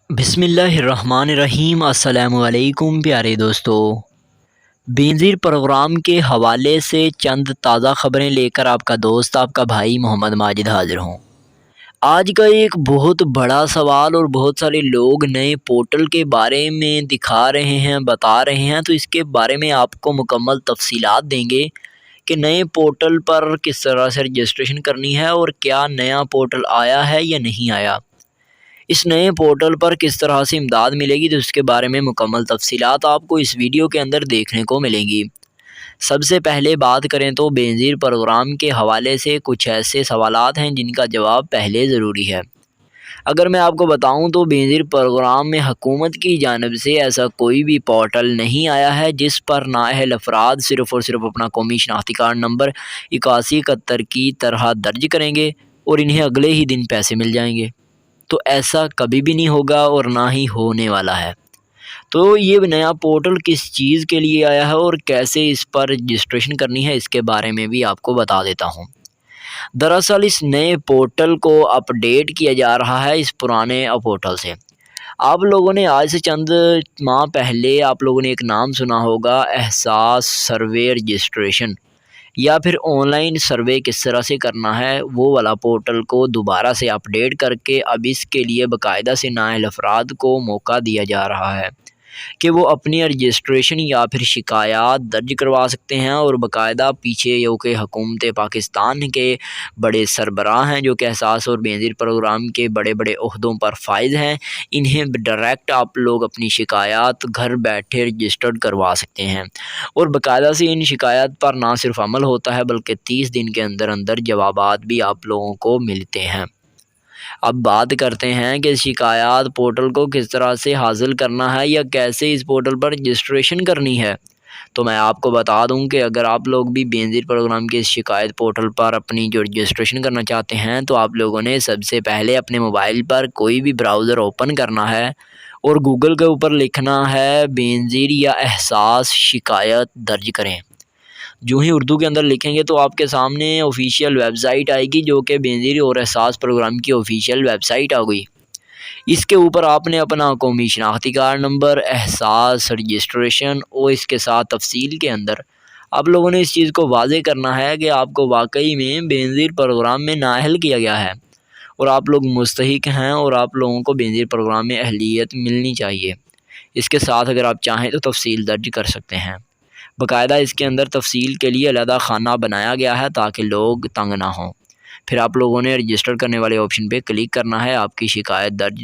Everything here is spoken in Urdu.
بسم اللہ الرحمن الرحیم۔ السلام علیکم پیارے دوستو، بے نظیر پروگرام کے حوالے سے چند تازہ خبریں لے کر آپ کا دوست، آپ کا بھائی محمد ماجد حاضر ہوں۔ آج کا ایک بہت بڑا سوال اور بہت سارے لوگ نئے پورٹل کے بارے میں دکھا رہے ہیں، بتا رہے ہیں، تو اس کے بارے میں آپ کو مکمل تفصیلات دیں گے کہ نئے پورٹل پر کس طرح سے رجسٹریشن کرنی ہے اور کیا نیا پورٹل آیا ہے یا نہیں آیا، اس نئے پورٹل پر کس طرح سے امداد ملے گی، تو اس کے بارے میں مکمل تفصیلات آپ کو اس ویڈیو کے اندر دیکھنے کو ملیں گی۔ سب سے پہلے بات کریں تو بے نظیر پروگرام کے حوالے سے کچھ ایسے سوالات ہیں جن کا جواب پہلے ضروری ہے۔ اگر میں آپ کو بتاؤں تو بے نظیر پروگرام میں حکومت کی جانب سے ایسا کوئی بھی پورٹل نہیں آیا ہے جس پر نااہل افراد صرف اور صرف اپنا قومی شناختی کارڈ نمبر 8171 کی طرح درج کریں گے اور انہیں اگلے ہی دن پیسے مل جائیں گے۔ تو ایسا کبھی بھی نہیں ہوگا اور نہ ہی ہونے والا ہے۔ تو یہ نیا پورٹل کس چیز کے لیے آیا ہے اور کیسے اس پر رجسٹریشن کرنی ہے، اس کے بارے میں بھی آپ کو بتا دیتا ہوں۔ دراصل اس نئے پورٹل کو اپ ڈیٹ کیا جا رہا ہے اس پرانے پورٹل سے۔ آپ لوگوں نے آج سے چند ماہ پہلے آپ لوگوں نے ایک نام سنا ہوگا، احساس سروے رجسٹریشن، یا پھر آن لائن سروے کس طرح سے کرنا ہے، وہ والا پورٹل کو دوبارہ سے اپ ڈیٹ کر کے اب اس کے لیے باقاعدہ سے نااہل افراد کو موقع دیا جا رہا ہے کہ وہ اپنی رجسٹریشن یا پھر شکایات درج کروا سکتے ہیں، اور باقاعدہ پیچھے جو کہ حکومت پاکستان کے بڑے سربراہ ہیں جو کہ احساس اور بے نظیر پروگرام کے بڑے بڑے عہدوں پر فائز ہیں، انہیں ڈائریکٹ آپ لوگ اپنی شکایات گھر بیٹھے رجسٹرڈ کروا سکتے ہیں، اور باقاعدہ سے ان شکایات پر نہ صرف عمل ہوتا ہے بلکہ 30 دن کے اندر اندر جوابات بھی آپ لوگوں کو ملتے ہیں۔ اب بات کرتے ہیں کہ شکایات پورٹل کو کس طرح سے حاصل کرنا ہے یا کیسے اس پورٹل پر رجسٹریشن کرنی ہے۔ تو میں آپ کو بتا دوں کہ اگر آپ لوگ بھی بے نظیر پروگرام کے اس شکایت پورٹل پر اپنی جو رجسٹریشن کرنا چاہتے ہیں، تو آپ لوگوں نے سب سے پہلے اپنے موبائل پر کوئی بھی براؤزر اوپن کرنا ہے اور گوگل کے اوپر لکھنا ہے بے نظیر یا احساس شکایت درج کریں۔ جو ہی اردو کے اندر لکھیں گے تو آپ کے سامنے آفیشیل ویب سائٹ آئے گی جو کہ بے نظیر اور احساس پروگرام کی آفیشیل ویب سائٹ آ گئی۔ اس کے اوپر آپ نے اپنا قومی شناختی کارڈ نمبر، احساس رجسٹریشن اور اس کے ساتھ تفصیل کے اندر آپ لوگوں نے اس چیز کو واضح کرنا ہے کہ آپ کو واقعی میں بے نظیر پروگرام میں نااہل کیا گیا ہے اور آپ لوگ مستحق ہیں اور آپ لوگوں کو بے نظیر پروگرام میں اہلیت ملنی چاہیے۔ اس کے ساتھ اگر آپ چاہیں تو تفصیل درج کر سکتے ہیں۔ باقاعدہ اس کے اندر تفصیل کے لیے علیحدہ خانہ بنایا گیا ہے تاکہ لوگ تنگ نہ ہوں۔ پھر آپ لوگوں نے رجسٹر کرنے والے آپشن پہ کلک کرنا ہے، آپ کی شکایت درج